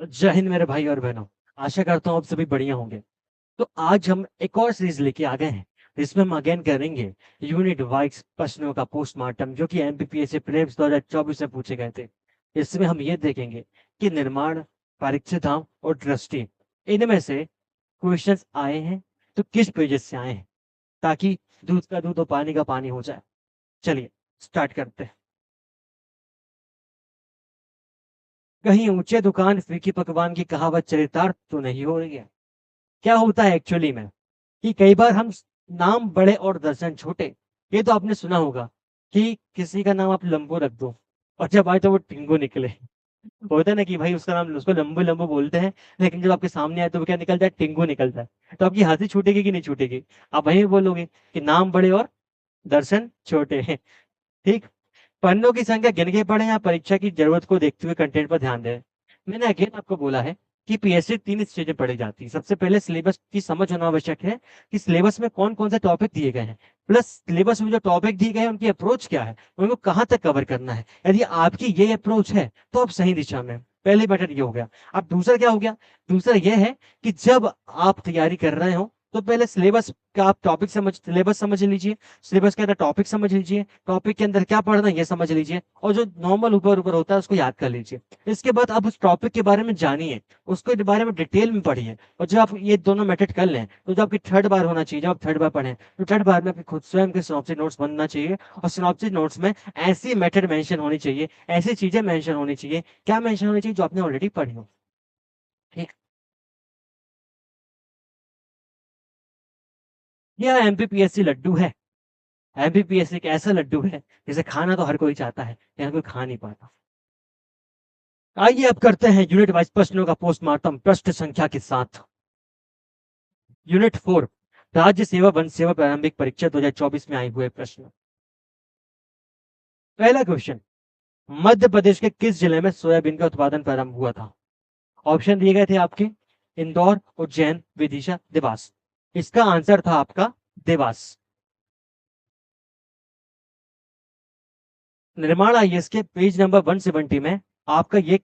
जय हिंद मेरे भाई और बहनों। आशा करता हूँ आप सभी बढ़िया होंगे। तो आज हम एक और सीरीज लेके आ गए हैं। इसमें हम अगेन करेंगे यूनिट वाइज प्रश्नों का पोस्टमार्टम, जो कि एमपीपीएससी प्रीलिम्स 2024 में पूछे गए थे। इसमें हम ये देखेंगे कि निर्माण, परीक्षित धाम और दृष्टि, इनमें से क्वेश्चंस आए हैं तो किस पेजेस से आए हैं, ताकि दूध का दूध और पानी का पानी हो जाए। चलिए स्टार्ट करते हैं। कहीं ऊंचे दुकान फीकी पकवान की कहावत चरितार्थ तो नहीं हो रही है। क्या होता है एक्चुअली में कि कई बार हम नाम बड़े और दर्शन छोटे, ये तो आपने सुना होगा कि किसी का नाम आप लंबू रख दो और जब आए तो वो टिंगो निकले। होता है ना कि भाई उसका नाम, उसको लंबू लंबू बोलते हैं, लेकिन जब आपके सामने आए तो वो क्या निकल जाए, टिंगो निकल जाए। तो आपकी हंसी छूटेगी कि नहीं छूटेगी? आप वही बोलोगे कि नाम बड़े और दर्शन छोटे हैं। ठीक। पन्नों की संख्या गिन के पढ़ें या परीक्षा की जरूरत को देखते हुए कंटेंट पर ध्यान दें। मैंने अगेन आपको बोला है कि पीएससी 3 स्टेज में पढ़ी जाती है। सबसे पहले सिलेबस की समझ होना आवश्यक है कि सिलेबस में कौन कौन से टॉपिक दिए गए हैं, प्लस सिलेबस में जो टॉपिक दिए गए हैं उनकी अप्रोच क्या है, उनको कहाँ तक कवर करना है। यदि आपकी ये अप्रोच है तो आप सही दिशा में हैं। पहले मैटर ये हो गया। अब दूसरा क्या हो गया? दूसरा ये है कि जब आप तैयारी कर रहे हो तो पहले सिलेबस का आप टॉपिक समझ, सिलेबस समझ लीजिए। सिलेबस के अंदर टॉपिक समझ लीजिए, टॉपिक के अंदर क्या पढ़ना है ये समझ लीजिए, और जो नॉर्मल ऊपर ऊपर होता है उसको याद कर लीजिए। इसके बाद आप उस टॉपिक के बारे में जानिए, उसके बारे में डिटेल में पढ़िए। और जब आप ये दोनों मेथड कर लें तो जो आपकी थर्ड बार होना चाहिए, जब आप थर्ड बार पढ़ें तो थर्ड बार में आपके खुद स्वयं के सिनॉप्सिस नोट्स बनना चाहिए। और सिनॉप्सिस नोट्स में ऐसी मेथड मेंशन होनी चाहिए, ऐसी चीजें मेंशन होनी चाहिए, क्या मेंशन होनी चाहिए, जो आपने ऑलरेडी पढ़ी हो। ठीक। यह एमपीपीएससी लड्डू है। एमपीपीएससी एक ऐसा लड्डू है जिसे खाना तो हर कोई चाहता है, लेकिन कोई खा नहीं पाता। आइए अब करते हैं यूनिट वाइज प्रश्नों का पोस्टमार्टम प्रश्न संख्या के साथ। यूनिट 4, राज्य सेवा वन सेवा प्रारंभिक परीक्षा 2024 में आए हुए प्रश्न। पहला क्वेश्चन, मध्य प्रदेश के किस जिले में सोयाबीन का उत्पादन प्रारंभ हुआ था? ऑप्शन दिए गए थे आपके, इंदौर, उज्जैन, विदिशा, देवास। इसका आंसर था आपका देवास। निर्माण आईएएस के पेज नंबर 170 में आपका ये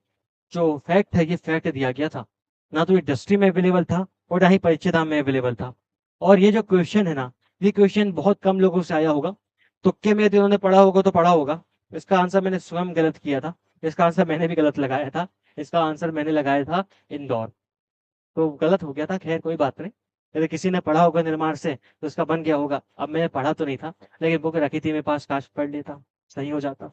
जो फैक्ट है, ये फैक्ट दिया गया था। ना तो ये डस्ट्री में अवेलेबल था और ना ही परीक्षाधाम में अवेलेबल था। और ये जो क्वेश्चन है ना, ये क्वेश्चन बहुत कम लोगों से आया होगा। तुक्के में यदि उन्होंने पढ़ा होगा तो पढ़ा होगा। इसका आंसर मैंने स्वयं गलत किया था। इसका आंसर मैंने भी गलत लगाया था। इसका आंसर मैंने लगाया था इंदौर। तो गलत हो गया था, खैर कोई बात नहीं। यदि किसी ने पढ़ा होगा निर्माण से तो उसका बन गया होगा। अब मैंने पढ़ा तो नहीं था, लेकिन बुक रखी थी मेरे पास, काश पढ़ लेता, सही हो जाता।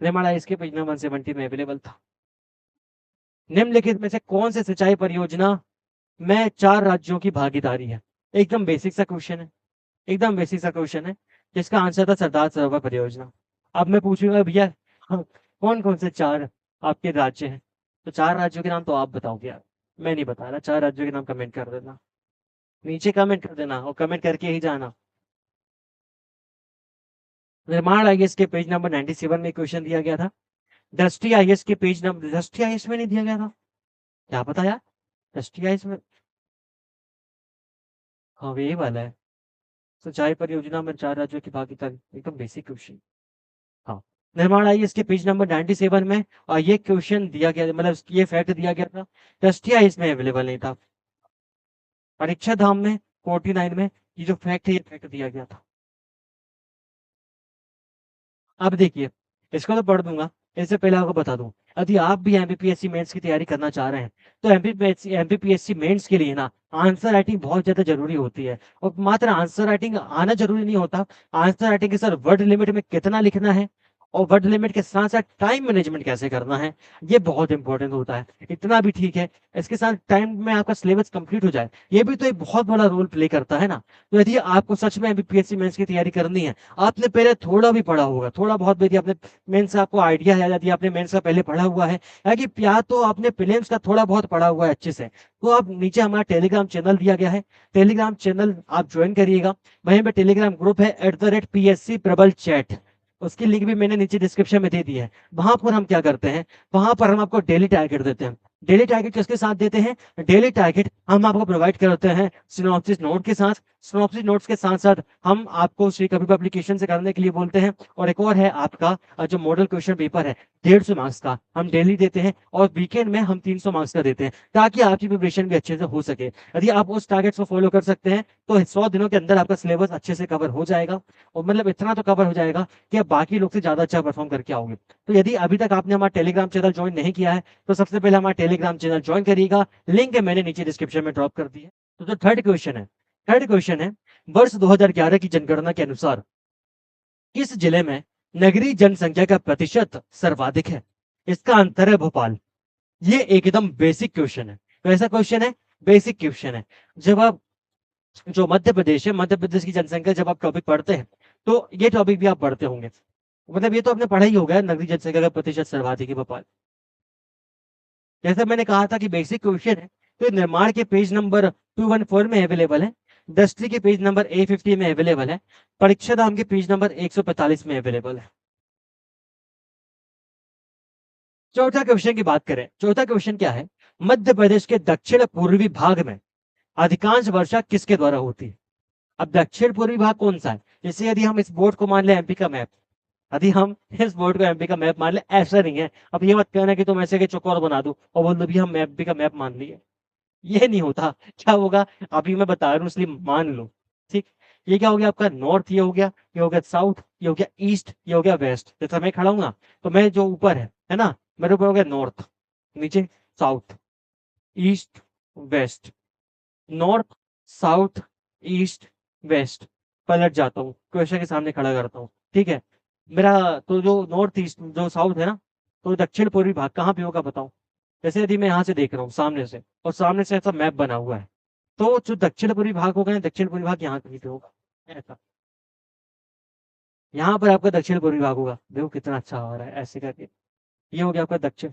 निर्माण इसके पेज नंबर 170 में अवेलेबल था। निम्नलिखित में से कौन से सिंचाई परियोजना में 4 राज्यों की भागीदारी है? एकदम बेसिक सा क्वेश्चन है, एकदम बेसिक सा क्वेश्चन है, जिसका आंसर था सरदार सरोवर परियोजना। अब मैं पूछूंगा भैया, हाँ, कौन कौन से 4 आपके राज्य हैं? तो 4 राज्यों के नाम तो आप बताओगे यार, मैं नहीं बता रहा। 4 राज्यों के नाम कमेंट कर देना, नीचे कमेंट कर देना और कमेंट करके ही जाना। निर्माण आईएएस के पेज नंबर 97 में क्वेश्चन दिया गया था। दृष्टि आईएएस के पेज नंबर, दृष्टि आईएएस में नहीं दिया गया था, क्या पता यार। दृष्टि आईएएस में, हाँ ये वाला है। सिंचाई परियोजना में 4 राज्यों की भागीदारी, एकदम बेसिक क्वेश्चन। हाँ, निर्माण आईएएस के पेज नंबर 97 में और ये क्वेश्चन दिया गया, मतलब ये फैक्ट दिया गया था। दृष्टि आईएएस में अवेलेबल नहीं था। परीक्षा धाम में 49 में ये जो फैक्ट है, ये फैक्ट दिया गया था। अब देखिए, इसको तो पढ़ दूंगा। इससे पहले आपको बता दूं, यदि आप भी एमपीपीएससी मेंस की तैयारी करना चाह रहे हैं तो एमपीपीएससी मेंस के लिए ना आंसर राइटिंग बहुत ज्यादा जरूरी होती है। और मात्र आंसर राइटिंग आना जरूरी नहीं होता, आंसर राइटिंग के साथ वर्ड लिमिट में कितना लिखना है और वर्ड लिमिट के साथ साथ टाइम मैनेजमेंट कैसे करना है, ये बहुत इंपॉर्टेंट होता है। इतना भी ठीक है, इसके साथ टाइम में आपका सिलेबस कंप्लीट हो जाए, ये भी तो एक बहुत बड़ा रोल प्ले करता है ना। तो यदि आपको सच में एमपीपीएससी मेंस की तैयारी करनी है, आपने पहले थोड़ा भी पढ़ा होगा, थोड़ा बहुत भी यदि आपने मेंस का आपको आइडिया है, यदि आपने मेंस का पहले पढ़ा हुआ है, या तो आपने प्रीलिम्स का थोड़ा बहुत पढ़ा हुआ है अच्छे से, तो आप नीचे हमारा टेलीग्राम चैनल दिया गया है, टेलीग्राम चैनल आप ज्वाइन करिएगा। वहीं पे टेलीग्राम ग्रुप है @PSC प्रबल चैट, उसकी लिंक भी मैंने नीचे डिस्क्रिप्शन में दे दी है। वहां पर हम क्या करते हैं, वहां पर हम आपको डेली टारगेट देते हैं। डेली टारगेट किसके साथ देते हैं? डेली टारगेट हम आपको प्रोवाइड करते हैं सिनॉप्सिस नोट के साथ। सिनॉप्सिस नोट्स के साथ साथ हम आपको श्री कवि एप्लीकेशन से करने के लिए बोलते हैं। और एक और है आपका जो मॉडल क्वेश्चन पेपर है 150 मार्क्स का, हम डेली देते हैं और वीकेंड में हम 300 मार्क्स का देते हैं, ताकि आपकी प्रिपरेशन भी अच्छे से हो सके। यदि आप उस टारगेट्स को फॉलो कर सकते हैं तो 100 दिनों के अंदर आपका सिलेबस अच्छे से कवर हो जाएगा, और मतलब इतना तो कवर हो जाएगा कि आप बाकी लोग से ज्यादा अच्छा परफॉर्म करके आओगे। तो यदि अभी तक आपने हमारा टेलीग्राम चैनल ज्वाइन नहीं किया है तो सबसे पहले हमारा टेलीग्राम चैनल ज्वाइन करिएगा, लिंक मैंने नीचे डिस्क्रिप्शन में ड्रॉप कर दी है। तो जो थर्ड क्वेश्चन है, वर्ष 2011 की जनगणना के अनुसार किस जिले में नगरीय जनसंख्या का प्रतिशत सर्वाधिक है? इसका आंसर है भोपाल। ये एकदम बेसिक क्वेश्चन है। तो ऐसा क्वेश्चन है, बेसिक क्वेश्चन है। जब आप जो मध्य प्रदेश है, मध्य प्रदेश की जनसंख्या जब आप टॉपिक पढ़ते हैं तो ये टॉपिक भी आप पढ़ते होंगे, मतलब ये तो आपने पढ़ा ही होगा, नगरीय जनसंख्या का प्रतिशत सर्वाधिक है भोपाल। जैसे मैंने कहा था कि बेसिक क्वेश्चन है, तो निर्माण के पेज नंबर 214 में अवेलेबल है, दृष्टि के पेज नंबर A50 में अवेलेबल है, परीक्षा धाम के पेज नंबर 145 में अवेलेबल है। चौथा क्वेश्चन की बात करें, चौथा क्वेश्चन क्या है? मध्य प्रदेश के दक्षिण पूर्वी भाग में अधिकांश वर्षा किसके द्वारा होती है? अब दक्षिण पूर्वी भाग कौन सा है? जैसे यदि हम इस बोर्ड को मान ले एमपी का मैप, यदि हम इस बोर्ड को एमपी का मैप मान ले, ऐसा नहीं है। अब ये मत कहना कि तुम ऐसे के चौकोर बना दो और बोल दो भी हम एमपी का मैप मान लिए, ये नहीं होता। क्या होगा? अभी मैं बता रहा हूँ इसलिए मान लो। ठीक, ये क्या हो गया आपका? नॉर्थ ये हो गया, ये हो गया साउथ, ये हो गया ईस्ट, ये हो गया वेस्ट। जैसे मैं खड़ा हूं ना, तो मैं जो ऊपर है ना, मेरे ऊपर हो गया नॉर्थ, नीचे south, east, west, north, south, east, west. पलट जाता हूँ, क्वेश्चन के सामने खड़ा करता हूँ, ठीक है। मेरा तो जो नॉर्थ ईस्ट जो साउथ है ना, तो दक्षिण पूर्वी भाग कहाँ पे होगा बताओ? जैसे यदि मैं यहाँ से देख रहा हूँ सामने से, और सामने से ऐसा मैप बना हुआ है, तो जो दक्षिण पूर्वी भाग होगा ना, दक्षिण पूर्वी भाग यहाँ कहीं पे होगा, ऐसा। यहाँ पर आपका दक्षिण पूर्वी भाग होगा, देखो कितना अच्छा हो रहा है ऐसे करके। ये हो गया आपका दक्षिण,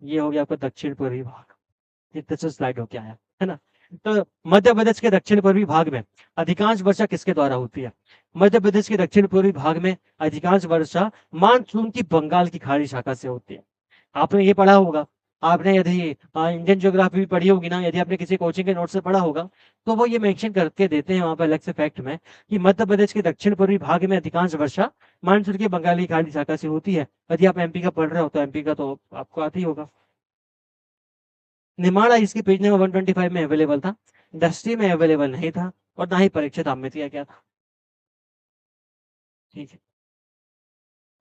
ये हो गया आपका दक्षिण पूर्वी भाग। इतने से स्लाइड होके आया है ना। तो मध्य प्रदेश के दक्षिण पूर्वी भाग में अधिकांश वर्षा किसके द्वारा होती है? मध्य प्रदेश के दक्षिण पूर्वी भाग में अधिकांश वर्षा मानसून की बंगाल की खाड़ी शाखा से होती है। आपने ये पढ़ा होगा, आपने यदि इंडियन ज्योग्राफी भी पढ़ी होगी ना, यदि आपने किसी कोचिंग के नोट से पढ़ा होगा, तो वो ये मेंशन करके देते हैं वहां पर अलग से फैक्ट में कि मध्य प्रदेश के दक्षिण पूर्वी भाग में अधिकांश वर्षा मानसून की बंगाली खाड़ी शाखा से होती है। यदि आप एमपी का पढ़ रहे हो तो एमपी का तो आपको आती ही होगा। निमाड़ा इसके पेज नंबर 125 में अवेलेबल था, दृष्टि में अवेलेबल नहीं था, और ना ही परीक्षित में दिया गया था। ठीक है,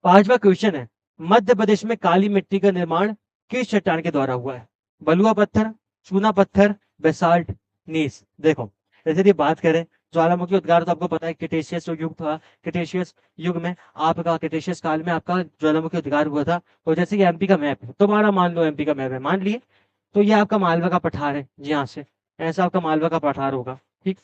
पांचवा क्वेश्चन है, मध्य प्रदेश में काली मिट्टी का निर्माण किस चट्टान के द्वारा हुआ है? बलुआ पत्थर, चूना पत्थर, बेसाल्ट, नीस। देखो, जैसे यदि बात करें ज्वालामुखी उद्गार, तो आपको पता है क्रिटेशियस जो युग था, क्रिटेशियस युग में आपका, क्रिटेशियस काल में आपका ज्वालामुखी उद्गार हुआ था। और जैसे कि एमपी का मैप है, तुम्हारा मान लो एमपी का मैप है, मान लिए, तो ये आपका मालवा का पठार है, यहाँ से ऐसा आपका मालवा का पठार होगा। ठीक,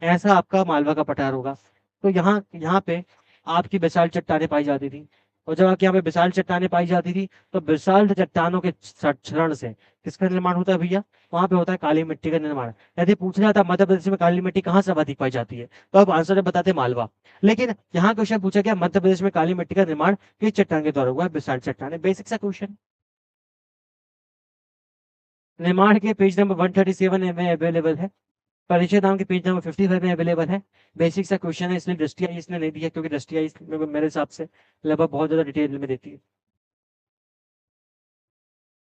ऐसा आपका मालवा का पठार होगा। तो यहाँ यहाँ पे आपकी बेसाल्ट चट्टानें पाई जाती थी। और जब आपके यहाँ पे बेसाल्ट चट्टानें पाई जाती थी, तो बेसाल्ट चट्टानों के क्षरण से किसका निर्माण होता है भैया? वहां पे होता है काली मिट्टी का निर्माण। यदि पूछना जाता मध्य प्रदेश में काली मिट्टी कहाँ से अधिक पाई जाती है, तो आप आंसर बताते मालवा। लेकिन यहाँ क्वेश्चन पूछा गया मध्य प्रदेश में काली मिट्टी का निर्माण किस चट्टान के द्वारा हुआ है? बेसाल्ट चट्टान। बेसिक सा क्वेश्चन। निर्माण के पेज नंबर 137 में अवेलेबल है, परिचय नाम के पेज नंबर 55 में अवेलेबल है। बेसिक सा क्वेश्चन है, इसलिए दृष्टिया इसने नहीं दिया, क्योंकि दृष्टिया मेरे हिसाब से लगभग बहुत ज्यादा डिटेल में देती है।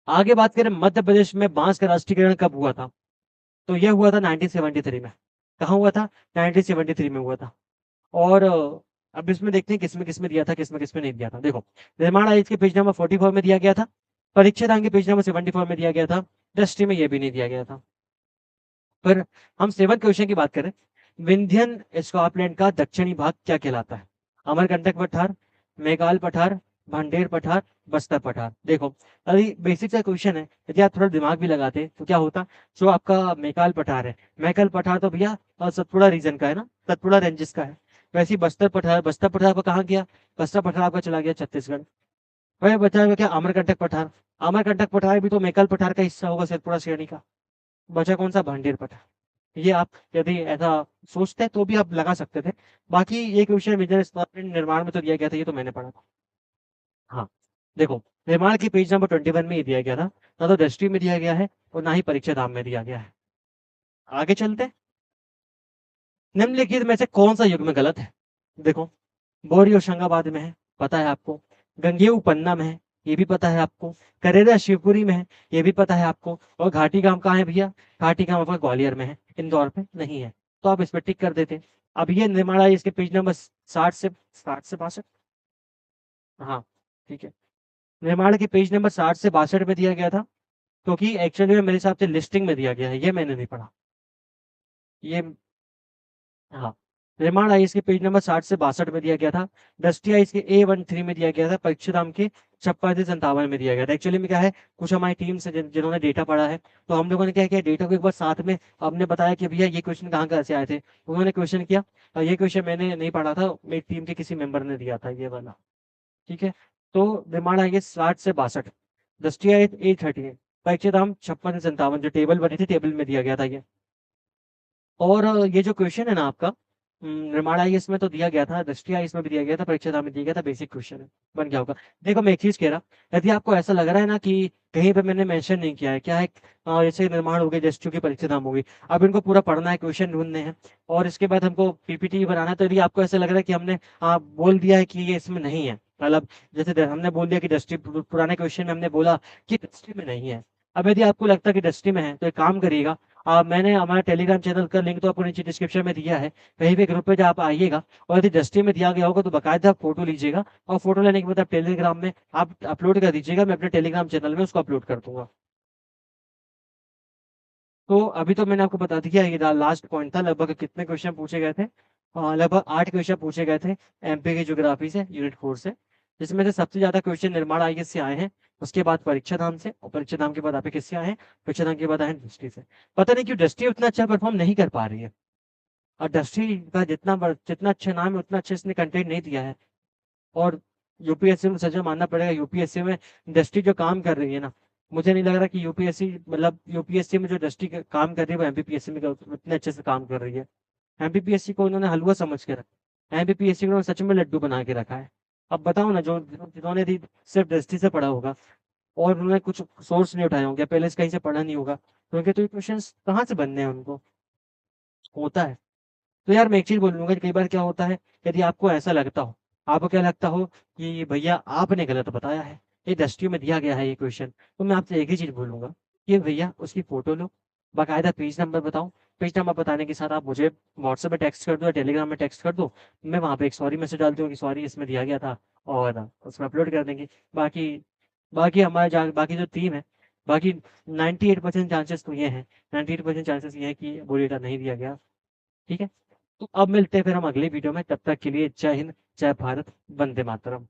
आगे बात करें, मध्य प्रदेश में बांस का राष्ट्रीयकरण कब हुआ था? तो यह हुआ था 1973 में। कहाँ हुआ था? 1973 में हुआ था। और अब इसमें देखते हैं किसमें किसमें दिया था, किसमें किसमें नहीं दिया था। देखो, निर्माण आयुक्त के पेज नंबर 44 में दिया गया था, परीक्षा दान के पेज नंबर 74 में दिया गया था, दृष्टि में यह भी नहीं दिया गया था। पर हम सेवन क्वेश्चन की बात करें, विंध्यन स्कॉटलैंड का दक्षिणी भाग क्या कहलाता है? अमरकंटक पठार, मेघाल पठार, भांडेर पठार, बस्तर पठार। देखो, अभी बेसिक सा क्वेश्चन है, यदि आप थोड़ा दिमाग भी लगाते तो क्या होता। जो आपका मेघाल पठार है, मेघाल पठार तो भैया सतपुड़ा रीजन का है ना, सतपुड़ा रेंजेस का है। वैसे ही बस्तर पठार को कहाँ गया? बस्तर पठार आपका चला गया छत्तीसगढ़। वह बचा हुआ क्या? अमरकंटक पठार। अमरकंटक पठार भी तो मेघाल पठार का हिस्सा होगा, सतपुड़ा श्रेणी का। बचा कौन सा? भांडेर पठार। ये आप यदि ऐसा सोचते हैं तो भी आप लगा सकते थे। बाकी ये क्वेश्चन विजय निर्माण में तो दिया गया था, ये तो मैंने पढ़ा था। हाँ, देखो, निर्माण के पेज नंबर 21 में ही दिया गया था, ना तो दृष्टि में दिया गया है और ना ही परीक्षा धाम में दिया गया है। आगे चलते हैं। निम्नलिखित में से कौन सा युग्म गलत है? देखो, बोरी होशंगाबाद में है, पता है आपको। गंगेऊ पन्ना में है, ये भी पता है आपको। करेरा शिवपुरी में है, ये भी पता है आपको। और घाटी गांव कहाँ है भैया? घाटी गांव आपका ग्वालियर में है, इंदौर पे नहीं है। तो आप इस पर टिक कर देते। अब ये निर्माण आई इसके पेज नंबर 60 से 62। हाँ, ठीक है। निर्माण के पेज नंबर 60 से 62 में दिया गया था, क्योंकि एक्चुअली में मेरे हिसाब से लिस्टिंग में दिया गया है, ये मैंने नहीं पढ़ा। ये, हाँ, निर्माण आई इसके पेज नंबर 60 से 62 में दिया गया था। दृष्टि आई इसके A13 में दिया गया था। परीक्षाधाम के 56 से 57 में दिया गया था। एक्चुअली में क्या है, कुछ हमारी टीम से जिन्होंने डेटा पढ़ा है, तो हम लोगों ने क्या किया, डेटा को एक बार साथ में हमने बताया कि भैया ये क्वेश्चन कहाँ कहाँ से आए थे। उन्होंने क्वेश्चन किया, और ये क्वेश्चन मैंने नहीं पढ़ा था, मेरी टीम के किसी मेंबर ने दिया था ये वाला। ठीक है। तो निर्माण आई 60 से 62। दृष्टि आई A13। परीक्षाधाम 56 से 57, जो टेबल बनी थी टेबल में दिया गया था ये। और ये जो क्वेश्चन है ना आपका, निर्माण आईएएस में तो दिया गया था, दृष्टि आईएएस में भी दिया गया था, परीक्षा में दिया गया था, बेसिक क्वेश्चन है, बन गया होगा। देखो, मैं एक चीज कह रहा, यदि आपको ऐसा लग रहा है ना कि कहीं पे मैंने मेंशन नहीं किया है, क्या है, जैसे निर्माण हो गई, जस्ट की परीक्षा धाम हो गई, अब इनको पूरा पढ़ना है, क्वेश्चन ढूंढने हैं, और इसके बाद हमको पीपीटी बनाना है, तो यदि आपको ऐसा लग रहा है कि हमने बोल दिया है कि ये इसमें नहीं है, मतलब जैसे हमने बोल दिया कि दृष्टि, पुराने क्वेश्चन में हमने बोला कि दृष्टि में नहीं है, अब यदि आपको लगता है कि दृष्टि में है, तो एक काम करिएगा, मैंने हमारे टेलीग्राम चैनल का लिंक तो आपको नीचे डिस्क्रिप्शन में दिया है, कहीं भी ग्रुप पे जब आप आइएगा, और यदि दृष्टि में दिया गया होगा तो बाकायदा फोटो लीजिएगा, और फोटो लेने के बाद आप टेलीग्राम में आप अपलोड कर दीजिएगा, मैं अपने टेलीग्राम चैनल में उसको अपलोड कर दूंगा। तो अभी तो मैंने आपको बता दिया, ये लास्ट पॉइंट था। लगभग कितने क्वेश्चन पूछे गए थे? लगभग 8 क्वेश्चन पूछे गए थे एमपी की ज्योग्राफी से, यूनिट 4 से, जिसमें से सबसे ज्यादा क्वेश्चन निर्माण आईएएस से आए हैं, उसके बाद परीक्षा धाम से, और परीक्षा धाम के बाद आपके किससे आए हैं? परीक्षा धाम के बाद आए हैं दृष्टि से। पता नहीं क्यों दृष्टि उतना अच्छा परफॉर्म नहीं कर पा रही है, और दृष्टि का जितना अच्छा नाम है उतना अच्छा इसने कंटेंट नहीं दिया है। और यूपीएससी में सच में मानना पड़ेगा, यूपीएससी में इंडस्ट्री जो काम कर रही है ना, मुझे नहीं लग रहा कि यूपीएससी, मतलब यूपीएससी में जो इंडस्ट्री काम कर रही है वो एमपीपीएससी में उतने अच्छे से काम कर रही है। एमपीपीएससी को उन्होंने हलवा समझ के रखा, एमपीपीएससी को उन्होंने सच में लड्डू बना के रखा है। अब बताओ ना, जो जिन्होंने यदि सिर्फ दृष्टि से पढ़ा होगा, और उन्होंने कुछ सोर्स नहीं उठाया होंगे, पहले से कहीं से पढ़ा नहीं होगा, तो उनके तो ये क्वेश्चन कहाँ से बनने हैं उनको? होता है। तो यार मैं एक चीज बोलूंगा कि कई बार क्या होता है, यदि आपको ऐसा लगता हो, आपको क्या लगता हो कि भैया आपने गलत बताया है, ये दृष्टि में दिया गया है ये क्वेश्चन, तो मैं आपसे एक ही चीज बोलूंगा कि भैया उसकी फोटो लो, बाकायदा पेज नंबर बताओ, पेज नंबर बताने के साथ आप मुझे व्हाट्सएप पे टेक्स्ट कर दो या टेलीग्राम में टेक्स्ट कर दो, मैं वहाँ पे एक सॉरी मैसेज डाल दूँ कि सॉरी इसमें दिया गया था, और उसमें अपलोड कर देंगे। बाकी बाकी बाकी जो टीम है, बाकी 98% चांसेस तो ये हैं, 98% चांसेस ये है कि वो डेटा नहीं दिया गया। ठीक है। तो अब मिलते हैं फिर हम अगले वीडियो में, तब तक के लिए जय हिंद, जय भारत, वंदे मातरम।